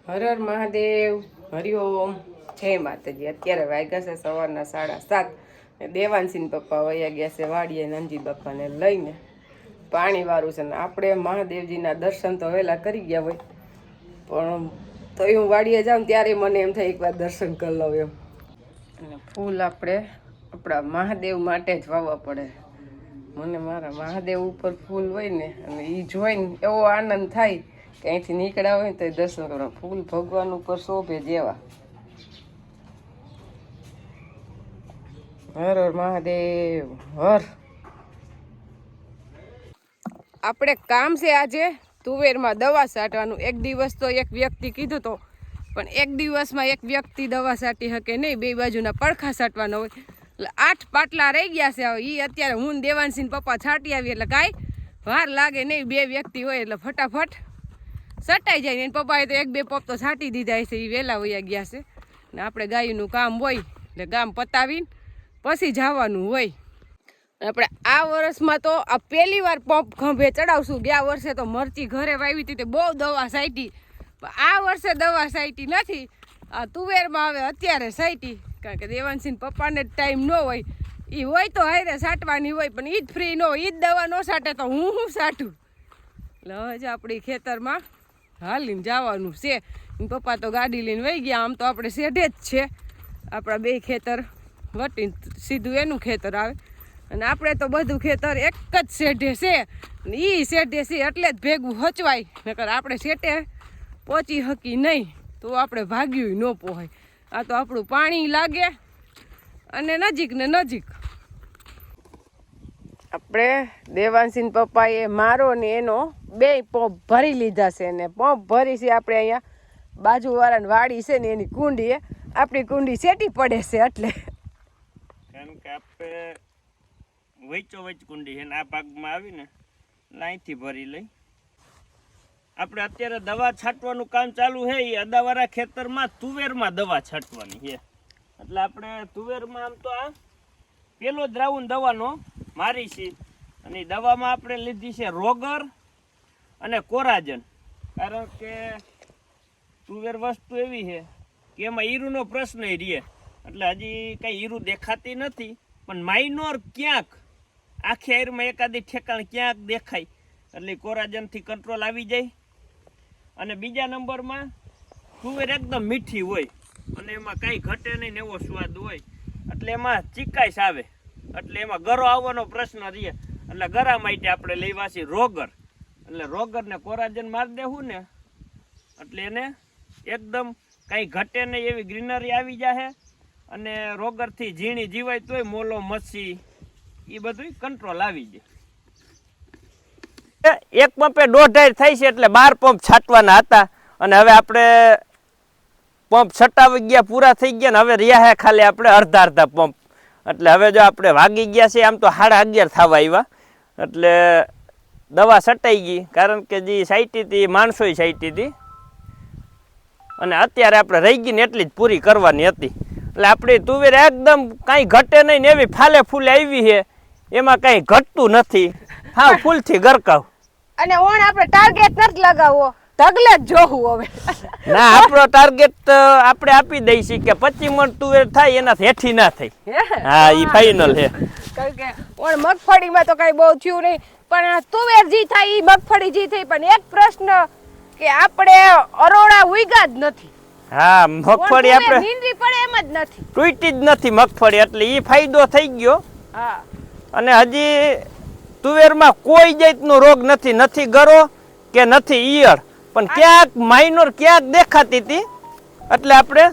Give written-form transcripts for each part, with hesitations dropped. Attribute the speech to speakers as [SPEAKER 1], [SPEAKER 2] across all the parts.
[SPEAKER 1] હર હર મહાદેવ, હરિઓમ, જય માતાજી। અત્યારે વાગ્યા છે સવારના 7:30। દેવાંશીન પપ્પા વયા ગયા છે વાડીએ નંજી બાપાને લઈને। પાણી વાળું છે ને આપણે મહાદેવજીના દર્શન તો વહેલા કરી ગયા હોય, પણ તોય હું વાડીએ જાઉં ત્યારે મને એમ થાય એકવાર દર્શન કરી લઉં એમ। અને ફૂલ આપણે આપણા મહાદેવ માટે જ વાવવા પડે। મને મારા મહાદેવ ઉપર ફૂલ હોય ને અને એ જોઈને એવો આનંદ થાય કે અહીંથી નીકળ્યા હોય ને તો દર્શન કરવા। ફૂલ ભગવાન ઉપર શોભે જેવા। હર હર મહાદેવ હર। આપણે કામ છે આજે તુવેરમાં દવા છાંટવાનું। એક દિવસ તો એક વ્યક્તિ કીધું તો, પણ એક દિવસમાં એક વ્યક્તિ દવા છાંટી શકે નહીં, બે બાજુના પડખા છાંટવાના હોય। એટલે 8 પાટલા રહી ગયા છે। એ અત્યારે હું દેવાંશીન પપ્પા છાંટી આવીએ એટલે કાંઈ વાર લાગે નહીં, બે વ્યક્તિ હોય એટલે ફટાફટ છટાઈ જાય ને। પપ્પાએ તો 1-2 પપ તો છાંટી દીધા છે, એ વહેલા વયા ગયા છે ને આપણે ગાયનું કામ હોય એટલે ગામ પતાવીને પછી જવાનું હોય। આપણે આ વર્ષમાં તો આ પહેલી વાર પંપ ખંભે ચડાવશું। ગયા વર્ષે તો મરચી ઘરે વાવી હતી તે બહુ દવા છાંટી, આ વર્ષે દવા છાંટી નથી। આ તુવેરમાં હવે અત્યારે છાંટી, કારણ કે દેવાંશીન પપ્પાને ટાઈમ ન હોય, એ હોય તો હારે છાંટવાની હોય, પણ એ જ ફ્રી ન હોય, એ જ દવા ન છાંટે તો હું છાંટું। એટલે હવે જ આપણી ખેતરમાં હાલીને જવાનું છે। પપ્પા તો ગાડી લઈને વહી ગયા। આમ તો આપણે શેઢે જ છે, આપણા બે ખેતર વટીને સીધું એનું ખેતર આવે, અને આપણે તો બધું ખેતર એક જ શેઢે છે, એ શેઢે છે એટલે જ ભેગું હચવાય, નકર આપણે શેઠે પહોંચી શકી નહીં તો આપણે ભાગ્યું ન પોહાય। આ તો આપણું પાણી લાગે અને નજીક ને નજીક। આપણે દેવાંશીન પપ્પાએ મારો ને એનો 2 પંપ ભરી લીધા છે, ને પંપ ભરી છે આપણે અહીંયા બાજુવાળાની વાડી છે ને એની કુંડી, આપણી કુંડી સેટી પડે છે એટલે,
[SPEAKER 2] કારણ કે આપણે વચ્ચો કુંડી છે ને આ ભાગમાં આવીને અહીંથી ભરી લઈ। આપણે અત્યારે દવા છાંટવાનું કામ ચાલુ છે, એ અદાવાળા ખેતરમાં તુવેરમાં દવા છાંટવાની છે। એટલે આપણે તુવેરમાં આમ તો આ પેલો જ રાઉન્ડ દવાનો મારી છે, અને દવામાં આપણે લીધી છે રોગર અને કોરાજન। કારણ કે તુવેર વસ્તુ એવી છે કે એમાં ઈરુનો પ્રશ્ન રહે, એટલે હજી કંઈ ઈરું દેખાતી નથી, પણ માઇનોર ક્યાંક આખી આયરમાં એકાદી ઠેકાણ ક્યાંક દેખાય એટલે કોરાજનથી કંટ્રોલ આવી જાય। અને બીજા નંબરમાં તુવેર એકદમ મીઠી હોય અને એમાં કાંઈ ઘટે નહીં ને એવો સ્વાદ હોય, એટલે એમાં ચીકાશ આવે, એટલે એમાં ગરો આવવાનો પ્રશ્ન રહે। એટલે ગરા માટે આપણે લેવા છીએ રોગર, એટલે રોગરને કોરાજન મારી દેવું ને એટલે એને એકદમ કાંઈ ઘટે નહીં એવી ગ્રીનરી આવી જાય, અને રોગરથી ઝીણી જીવાય તોય મોલો મચ્છી એ બધું કંટ્રોલ આવી જાય। એક પંપે 1.5 થાય છે એટલે 12 પંપ છાંટવાના હતા, અને હવે આપણે પંપ છટાવી ગયા, પૂરા થઈ ગયા ને હવે રહ્યા છે ખાલી આપણે અડધા પંપ। એટલે હવે જો આપણે વાગી ગયા છે આમ તો 11:30 થવા આવ્યા, એટલે દવા છટાઈ ગઈ, કારણ કે જે છાંટી હતી માણસોએ છાંટી હતી, અને અત્યારે આપણે રહી ગઈ ને એટલી જ પૂરી કરવાની હતી। એટલે આપણી તુવેર એકદમ કાંઈ ઘટે નહીં ને એવી ફાલે ફૂલે આવી છે, એમાં કાંઈ ઘટતું નથી, હા ફૂલથી ગરકાવ।
[SPEAKER 1] અને ઓણ આપણે ટાર્ગેટ નથી લગાવવો, ઢગલે જ જોવું હવે।
[SPEAKER 2] ના, આપણો ટાર્ગેટ આપણે આપી દઈ છીએ કે 25 મણ તુવેર થાય એનાથી હેઠી ના થાય। હા, એ ફાઇનલ છે,
[SPEAKER 1] કારણ કે ઓણ મગફળીમાં તો કાંઈ બહુ થયું નહીં, પણ તુવેર જી થાય એ મગફળી જી થઈ, પણ એક પ્રશ્ન કે આપણે અરોડા ઉગ્યા જ નથી।
[SPEAKER 2] હા, મગફળી આપણે
[SPEAKER 1] નીંદવી પડે એમ જ નથી,
[SPEAKER 2] તૂટી જ નથી મગફળી, એટલે એ ફાયદો થઈ ગયો।
[SPEAKER 1] હા, અને
[SPEAKER 2] હજી તુવેરમાં કોઈ જાતનો રોગ નથી, નથી ગરો કે નથી ઈયળ, પણ ક્યાંક માઇનોર ક્યાંક દેખાતી હતી, એટલે આપણે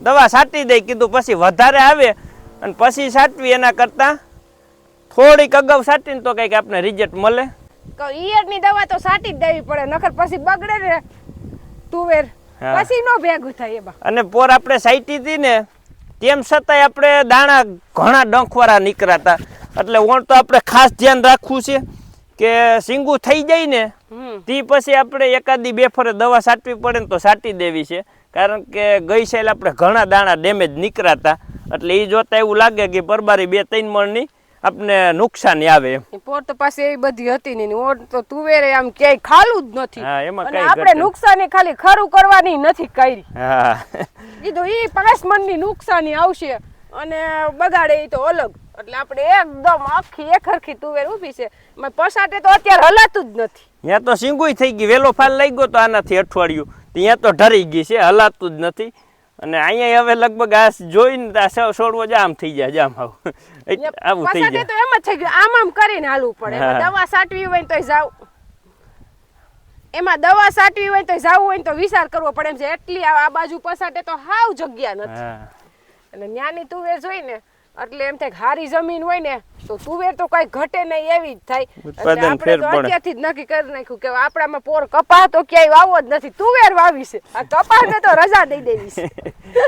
[SPEAKER 2] દવા છાંટી દઈ કીધું, પછી વધારે આવે અને પછી છાંટવી, એના કરતાં થોડીક અગાઉ છાંટીને તો કંઈક આપણે રિઝલ્ટ મળે।
[SPEAKER 1] ઈયળની દવા તો છાંટી જ દેવી પડે, નકર પછી બગડે ને તુવેર, પછી નો ભેગું થાય એમાં।
[SPEAKER 2] અને પોર આપણે છાંટી હતી ને તેમ છતાંય આપણે દાણા ઘણા ડંખવાળા નીકળ્યા, એટલે ઓણ તો આપણે ખાસ ધ્યાન રાખવું છે કે સિંગું થઈ જાય ને તે પછી આપણે એકાદી 2 ફરે દવા છાંટવી પડે ને તો છાંટી દેવી છે, કારણ કે ગઈ સાલ આપણે ઘણા દાણા ડેમેજ નીકળ્યા, એટલે એ જોતા એવું લાગે કે પરબારી 2-3 મણની આપને નુકસાની આવે એમ.
[SPEAKER 1] પોર તો પાસે એવી બધી હતી નહીં ઓર તો તુવેરે આમ ક્યાંય ખાલું જ નથી
[SPEAKER 2] હા એમાં
[SPEAKER 1] અને
[SPEAKER 2] કઈ
[SPEAKER 1] આપણે નુકસાની ખાલી ખરું કરવાની નથી કરી
[SPEAKER 2] હા
[SPEAKER 1] કીધું ઈ 5 મણની નુકસાની આવશે અને બગાડે ઈ તો અલગ એટલે આપણે એકદમ આખી એકરખી તુવેર ઊભી છે એમાં પસાટે તો અત્યારે હલાતું જ નથી
[SPEAKER 2] ત્યાં તો સિંગુય થઈ ગઈ વેલો ફાલ લઈ ગયો તો આનાથી અઠવાડિયું ત્યાં તો ઢરી ગઈ છે હલાતું જ નથી અને અહીંયા હવે લગભગ આ જોઈને આ છોડવો જામ થઈ જાય જામ આવું થઈ
[SPEAKER 1] પસાટે
[SPEAKER 2] જાય
[SPEAKER 1] તો એમ જ થઈ ગયું આમ કરીને હાલવું પડે
[SPEAKER 2] હા.
[SPEAKER 1] દવા સાટવી હોય ને તોય જાવ એમાં દવા સાટવી હોય તો જાવું હોય ને તો વિચાર કરવો પડે એમ છે એટલી આ બાજુ પસાટે તો હાવ જગ્યા નથી
[SPEAKER 2] હા
[SPEAKER 1] એટલે ન્યાની તુવેર જોઈ ને એટલે એમ થાય કે હારી જમીન હોય ને તો તુવેર તો કઈ ઘટે નહીં એવી જ થાય એટલે
[SPEAKER 2] ઉત્પાદન
[SPEAKER 1] આપણે
[SPEAKER 2] ફેર
[SPEAKER 1] તો
[SPEAKER 2] પડે.
[SPEAKER 1] અત્યારથી જ નક્કી કરી નાખ્યું કે આપણામાં પોર કપા તો ક્યાંય વાવો જ નથી તુવેર વાવી છે આ કપાસને તો રજા દઈ દેવી છે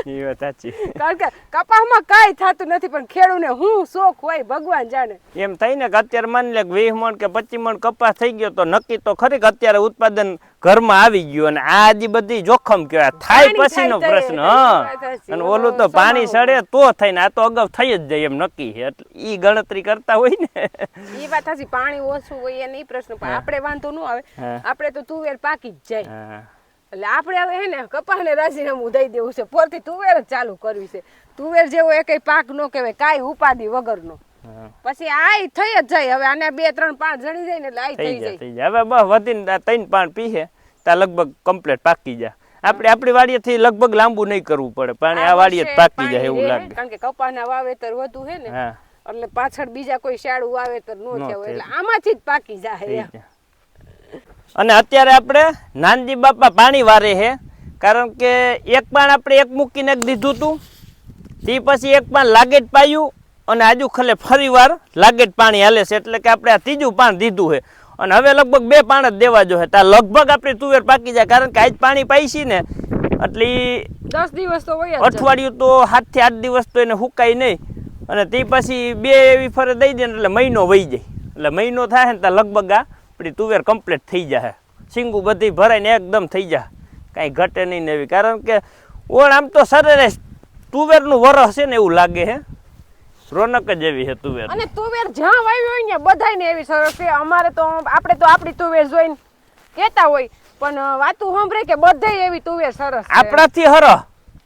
[SPEAKER 2] એ વાત સાચી
[SPEAKER 1] કારણ કે કપાસમાં કાંઈ થતું નથી પણ ખેડૂને હું શોખ હોય ભગવાન જાણે
[SPEAKER 2] એમ થાય ને કે અત્યારે માની લે 20 મણ કે 25 મણ કપાસ થઈ ગયો તો નક્કી તો ખરી કે અત્યારે ઉત્પાદન ઘરમાં આવી ગયું અને આ જે બધી જોખમ કહેવાય થાય
[SPEAKER 1] પાણી
[SPEAKER 2] પછીનો
[SPEAKER 1] થાય
[SPEAKER 2] પ્રશ્ન
[SPEAKER 1] તો
[SPEAKER 2] હા
[SPEAKER 1] વાત સાચી.
[SPEAKER 2] અને ઓલું તો પાણી સડે તો થાય ને આ તો અગાઉ થઈ જ જાય એમ નક્કી છે એટલે ઈ ગણતરી કરતા હોય ને
[SPEAKER 1] એ વાત સાચી પાણી ઓછું હોય એ નહીં પ્રશ્ન પણ આપણે વાંધો ન આવે
[SPEAKER 2] હા.
[SPEAKER 1] આપણે તો તુવેર પાકી જ જાય
[SPEAKER 2] હા
[SPEAKER 1] એટલે આપણે હવે હે ને કપાસને રાજીનામું દઈ દેવું છે પોરથી તુવેર જ ચાલુ કરવી છે તુવેર જેવો એકેય પાક નો કહેવાય કાંઈ ઉપાધિ વગરનો
[SPEAKER 2] હા.
[SPEAKER 1] પછી આય થઈ જ જાય હવે આને 2 3 5 જણી જાય ને એટલે આય થઈ જાય
[SPEAKER 2] થઈ જાય હવે બસ વધીને 3 પાણ પીએ ત્યાં લગભગ કમ્પ્લીટ પાકી જાય આપણે આપણી વાડીએથી લગભગ લાંબુ નહીં કરવું પડે પાણી આ વાડીએ જ પાકી જાય એવું લાગે
[SPEAKER 1] કારણ કે કપાસના વાવેતર વધુ હે ને
[SPEAKER 2] હા
[SPEAKER 1] એટલે પાછળ બીજા કોઈ શાળું વાવેતર નો
[SPEAKER 2] નો
[SPEAKER 1] થયું
[SPEAKER 2] થાય.
[SPEAKER 1] એટલે આમાંથી જ પાકી
[SPEAKER 2] થઈ
[SPEAKER 1] જાય
[SPEAKER 2] જાય. અને અત્યારે આપણે નાનજી બાપા પાણી વારે છે કારણ કે એક પાણ આપણે એક મૂકીને એક દીધું હતું તે પછી એક પાણ લાગે જ પાયું અને આજુ ખલે ફરી વાર લાગે જ પાણી હાલે છે એટલે કે આપણે આ ત્રીજું પાણ દીધું છે અને હવે લગભગ 2 પાણ જ દેવા જોઈએ ત્યાં લગભગ આપણી તુવેર પાકી જાય કારણ કે આજ પાણી પાઈશી ને એટલે ઈ
[SPEAKER 1] 10 દિવસ તો હોય જ
[SPEAKER 2] અઠવાડિયું તો 7 થી 8 દિવસ તો એને હુકાય નહીં અને તે પછી 2 એવી ફરે દઈ દે ને એટલે મહિનો વહી જાય એટલે મહિનો થાય ને ત્યાં લગભગ આ આપણી તુવેર કમ્પ્લીટ થઈ જાય સિંગુ બધી ભરાઈને એકદમ થઈ જાય કાંઈ ઘટે નહીં ને એવી કારણ કે ઓણ આમ તો સરેરાશ તુવેરનું વરસ છે ને એવું લાગે છે રોનક જ એવી છે તુવેર
[SPEAKER 1] અને તુવેર જ્યાં વાવી હોય ને બધાયને એવી સરસ છે અમારે તો આપણે તો આપણી તુવેર જોઈને કહેતા હોય પણ વાતું સાંભળે કે બધાય એવી તુવેર સરસ છે
[SPEAKER 2] આપણાથી હર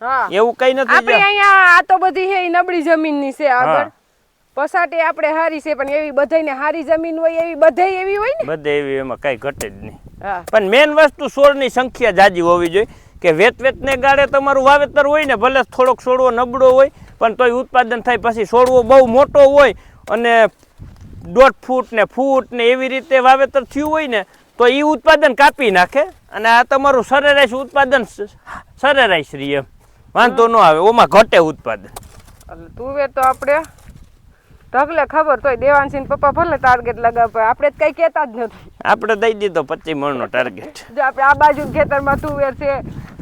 [SPEAKER 1] હા
[SPEAKER 2] એવું કઈ નથી
[SPEAKER 1] આપણે
[SPEAKER 2] જો.
[SPEAKER 1] અહીંયા આ તો બધી છે ઈ નબળી જમીનની છે આગળ પસાટે આપણે હારી છે પણ એવી બધાયને હારી જમીન હોય એવી બધાય એવી હોય ને
[SPEAKER 2] બધે એવી એમાં કાંઈ ઘટે જ નહીં
[SPEAKER 1] હા
[SPEAKER 2] પણ મેન વસ્તુ છોડની સંખ્યા જાજી હોવી જોઈએ કે વેતને ગાળે તમારું વાવેતર હોય ને ભલે થોડોક છોડવો નબળો હોય પણ તોય ઉત્પાદન થાય પછી છોડવો બહુ મોટો હોય અને 1.5 ફૂટ ને ફૂટ ને એવી રીતે વાવેતર થયું હોય ને તો એ ઉત્પાદન કાપી નાખે અને આ તમારું સરેરાશ ઉત્પાદન સરેરાશ રહી એમ વાંધો ન આવે ઓમાં ઘટે ઉત્પાદન
[SPEAKER 1] એટલે તુવેર તો આપણે ઢગલે ખબર તોય દેવાંશીન પપ્પા ભલે ટાર્ગેટ લગાવે આપણે જ કઈ કહેતા જ નથી
[SPEAKER 2] આપણે દઈ દીધો 25 મણનો ટાર્ગેટ
[SPEAKER 1] જો આપણે આ બાજુ ખેતરમાં તુવેર છે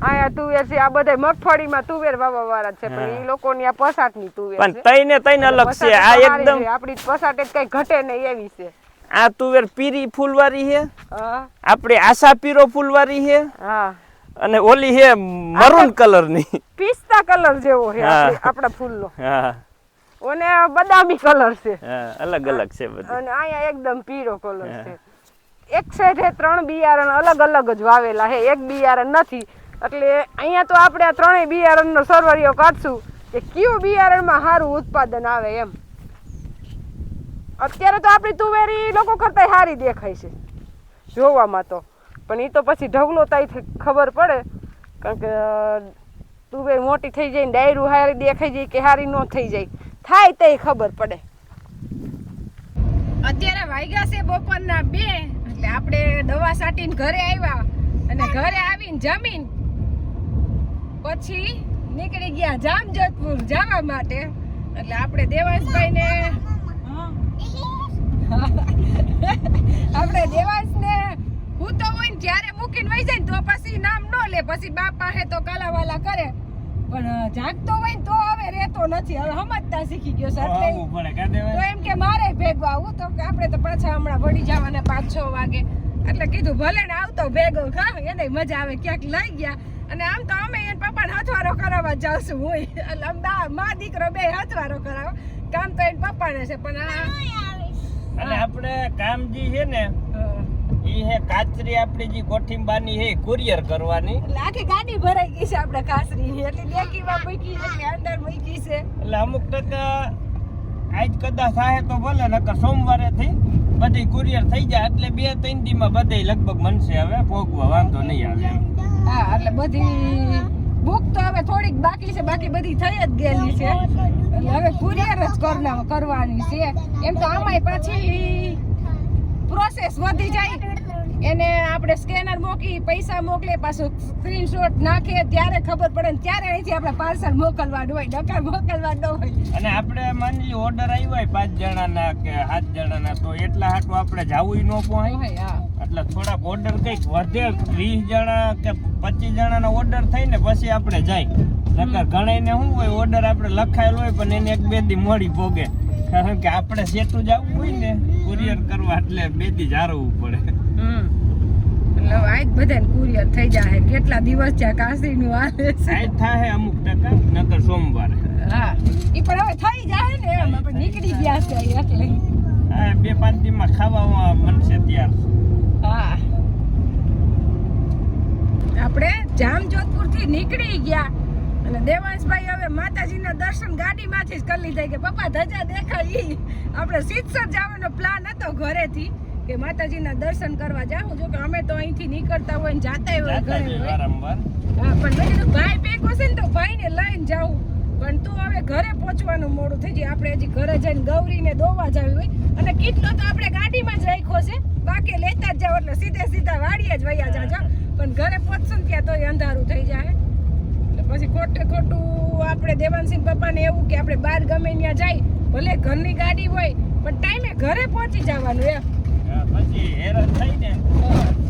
[SPEAKER 1] અહીંયા તુવેર છે આ બધા મગફળીમાં તુવેર વાવવા વાળા છે પણ એ લોકોની આ પસાટની તુવેર
[SPEAKER 2] પણ
[SPEAKER 1] છે
[SPEAKER 2] તઈને તઈને અલગ છે આ એકદમ
[SPEAKER 1] આપણી પસાટે કઈ ઘટે નહીં એવી છે
[SPEAKER 2] આ તુવેર પીરી ફૂલવાળી છે
[SPEAKER 1] હા
[SPEAKER 2] આપણે આશા પીરો ફૂલવાળી છે
[SPEAKER 1] હા
[SPEAKER 2] અને ઓલી છે મરૂન કલરની
[SPEAKER 1] પિસ્તા કલર જેવો છે
[SPEAKER 2] હા.
[SPEAKER 1] આપણા ફૂલનો
[SPEAKER 2] હા
[SPEAKER 1] અને બદામી કલર છે
[SPEAKER 2] હા અલગ અલગ છે બધું
[SPEAKER 1] અને અહીંયા એકદમ પીળો કલર છે એક સાઈડે 3 બિયારણ અલગ અલગ જ વાવેલા છે એક બિયારણ નથી એટલે અહીંયા તો આપણે આ 3 બિયારણનો સરવરિયો કાઢશું કે કયું બિયારણમાં સારું ઉત્પાદન આવે એમ અત્યારે તો આપણી તુવેરી લોકો કરતા સારી દેખાય છે જોવામાં તો પણ એ તો પછી ઢગલો થાય ખબર પડે કારણ કે તુવેર મોટી થઈ જાય ને ડાયરું હારી દેખાઈ જાય કે હારી ન થઈ જાય થાય તે ખબર પડે અત્યારે વાગ્યા છે બપોરના 2 એટલે આપણે દવા છાંટીને ઘરે આવ્યા અને ઘરે આવીને જમીન પછી નીકળી ગયા જામજોધપુર જવા માટે એટલે આપણે દેવાંશભાઈને આપણે દેવાંશને હું તો હોય ને જ્યારે મૂકીને વહી જાય ને તો પછી નામ ન લે પછી બાપા હે તો કાલાવાલા કરે પણ જાગતો હોય ને તો હવે રહેતો નથી હવે સમજતા શીખી ગયો છે એટલે તો એમ કે મારે ભેગો આવું તો કે આપણે તો પાછા હમણાં વળી જવાના 5-6 વાગે એટલે કીધું ભલે ને આવતો ભેગો ખા એને મજા આવે ક્યાંક લઈ ગયા અને આમ તો અમે એને પપ્પાને હથવારો કરાવવા જાવશું હોય એટલે મા દીકરો બે હથવારો કરાવો કામ તો એને પપ્પાને છે પણ આ
[SPEAKER 2] અને આપણે કામ જે છે ને એ હે કાચરી આપણી જે કોઠીંબાની હે કુરિયર કરવાની.
[SPEAKER 1] એટલે આખી ગાડી ભરાઈ ગઈ છે આપણે કાસરી એટલે ડેકીમાં મૂકી છે એટલે અંદર મૂકી છે
[SPEAKER 2] એટલે અમુક ટકા આજ કદાચ થાય તો ભલે નકર સોમવારે થી બધી કુરિયર થઈ જાય એટલે 2-3 દીમાં બધે લગભગ બનશે. હવે ભોગવા વાંધો નહીં આવે.
[SPEAKER 1] હા એટલે બધી બુક તો હવે થોડીક બાકી છે બાકી બધી થઈ જ ગયેલી છે એટલે હવે કુરિયર જ કરવાની છે. એમ તો આમાંય પાછી પ્રોસેસ વધી જાય એને આપણે સ્કેનર મોકલી પૈસા મોકલે પાછું સ્ક્રીનશોટ નાખે ત્યારે ખબર પડે ને ત્યારે અહીંથી આપણે પાર્સલ મોકલવાનું હોય નકર મોકલવાનું હોય.
[SPEAKER 2] અને આપણે માની લો ઓર્ડર આવ્યો હોય 5 જણાના કે 7 જણાના તો એટલા હાટું આપણે જાવું ન પહોંચે.
[SPEAKER 1] હા
[SPEAKER 2] એટલે થોડાક ઓર્ડર કંઈક વધે 20 જણા કે 25 જણાનો ઓર્ડર થાય ને પછી આપણે જાય. નકર ઘણાને શું હોય ઓર્ડર આપણે લખાયેલો હોય પણ એને 1-2 દી મોડી ભોગે કારણ કે આપણે સેટું જવું હોય ને કુરિયર કરવા એટલે 2 દી જારવું પડે.
[SPEAKER 1] એટલે આજ બધાને કુરિયર થઈ જાય કેટલા દિવસ છે કાશીનું હાલે છે
[SPEAKER 2] આજ થાય અમુક ટકા નકર સોમવારે.
[SPEAKER 1] હા ઈ પણ હવે થઈ જાય ને એમ આપણે નીકળી ગયા છે એટલે
[SPEAKER 2] હા 2-5 દીમાં ખાવામાં મનશે ત્યાર.
[SPEAKER 1] હા આપણે જામજોધપુર થી નીકળી ગયા અને દેવાંશભાઈ હવે માતાજીના દર્શન ગાડીમાંથી જ કરી લીધા કે પપ્પા ધજા દેખાય ઈ આપણે સિદ્ધસર જવાનો પ્લાન હતો ઘરેથી કે માતાજીના દર્શન કરવા જાવું જો કે અમે તો અહીંથી નીકળતા હોય ને જાતા હોય ઘરે હોય
[SPEAKER 2] વારંવાર.
[SPEAKER 1] હા પણ મેં કીધું ભાઈ ભેગો છે ને તો ભાઈને લઈને જાવું પણ તું હવે ઘરે પહોંચવાનું મોડું થઈ જાય આપણે હજી ઘરે જઈને ગૌરીને દોવા જાવી હોય અને કેટલો તો આપણે ગાડીમાં જ રાખ્યો છે બાકી લેતા જ જાવ એટલે સીધા વાડીએ જ વયા જાજો પણ ઘરે પહોંચશું ને ત્યાં તોય અંધારું થઈ જાય એટલે પછી ખોટું આપણે દેવાંશી પપ્પાને એવું કે આપણે બહાર ગમે ત્યાં જાય ભલે ઘરની ગાડી હોય પણ ટાઈમે ઘરે પહોંચી જવાનું એમ.
[SPEAKER 2] પછી હેરાન થઈ ને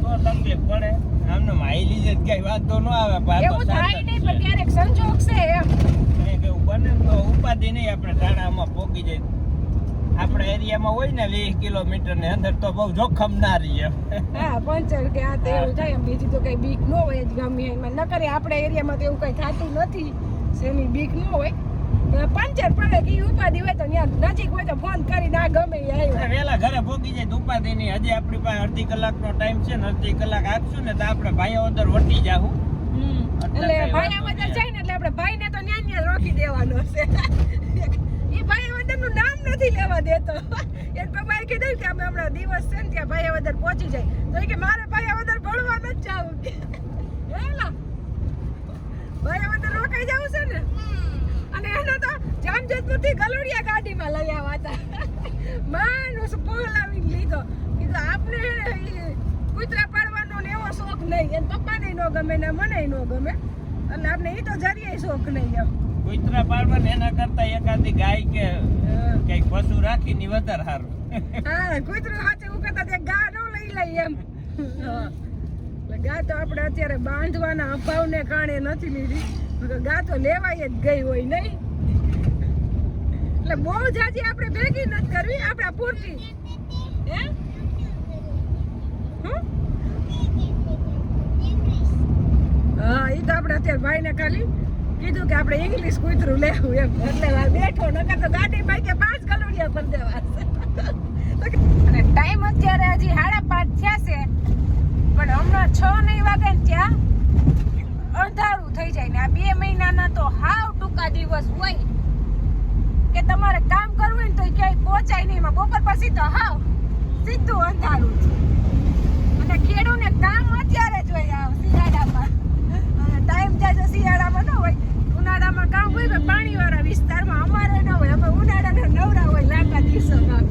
[SPEAKER 2] તો તકલીફ પડે. આમને માઈલી જ કઈ વાંધો ન આવે.
[SPEAKER 1] એવું થાય નહીં પણ ક્યારેક સંજોગ છે એમ
[SPEAKER 2] એવું બને તો ઉપાધિ નહીં આપણે ટાણામાં પોકી જાય. આપણા એરિયામાં હોય ને 20 કિલોમીટર ની અંદર તો બહુ જોખમ ના રહીએ.
[SPEAKER 1] હા પંચર કે આ તો એવું થાય એમ બીજી તો કઈ બીક ન હોય જ ગમે એમાં નકરે આપણા એરિયામાં તો એવું કઈ થતું નથી શેની બીક ન હોય પંચર પડે કે ઈ ઉપાધિ હોય તો ત્યાં નજીક હોય તો ફોન કરીને આ ગમે ઈ આવ્યો
[SPEAKER 2] વેલા ઘરે પોકી જાય તો ઉપાધિ નહીં. હજી આપણી પાસે અડધી કલાકનો ટાઈમ છે ને અડધી કલાક આપશું ને તો આપણે ભાઈઓ અંદર વટી જાવું.
[SPEAKER 1] એટલે ભાઈ બધા જાય ને એટલે આપણે ભાઈને તો ન્યા રોકી દેવાનો છે ઈ ભાઈ વદરનું નામ નથી લેવા દેતો એ પપ્પાએ કીધું કે અમે હમણાં દિવસ છે ને ત્યાં ભાઈ વદર પહોંચી જાય તો એ કે મારે ભાઈ વદર ભણવા ન જાવું હેલા ભાઈ વદર રોકાઈ જવું છે ને અને એનો તો જામજોધપુર થી ગલોડિયા ગાડીમાં લઈ આવ્યા હતા માનું બોલાવી લીધો કીધું આપણે કૂતરા પાડવાનો ને એવો શોખ નહીં એને પપ્પાને ન ગમે ને મને ન ગમે એટલે આપણે એ તો જરીએ શોખ નહીં એમ
[SPEAKER 2] કૂતરા પાડવા એના કરતા એકાદી ગાય કે કઈક પશુ રાખીને વધારે સારું.
[SPEAKER 1] હા કૂતરું હાથે એવું કરતા તે ગા ન લઈ લઈ એમ એટલે ગા તો આપણે અત્યારે બાંધવાના અભાવને કારણે નથી લીધી ગા તો લેવાય જ ગઈ હોય નહીં એટલે બહુ જાજી આપણે ભેગી નથી કરવી આપણે પૂરતી હે હા એ તો આપણે અત્યારે ભાઈને ખાલી કીધું કે આપણે ઇંગ્લિશ કૂતરું લેવું એમ એટલે બેઠો નકર તો ગાડી ભાઈ કે 5 ગલોડિયા પર દેવા અને ટાઈમ અત્યારે હજી 5:30 થયા છે પણ હમણાં 6 નહીં વાગે ને ત્યાં અંધારું થઈ જાય ને આ 2 મહિનાના તો હાવ ટૂંકા દિવસ હોય કે તમારે કામ કરવું હોય ને તો ક્યાંય પહોંચાય નહીં એમાં બપોર પછી તો હાવ સીધું અંધારું છે અને ખેડૂને કામ અત્યારે જ હોય આ શિયાળામાં અને ટાઈમ જાય શિયાળામાં ન હોય ઉનાળામાં કામ હોય પાણીવાળા વિસ્તારમાં અમારે ન હોય અમે ઉનાળાના નવરા હોય લાંબા દિવસોમાં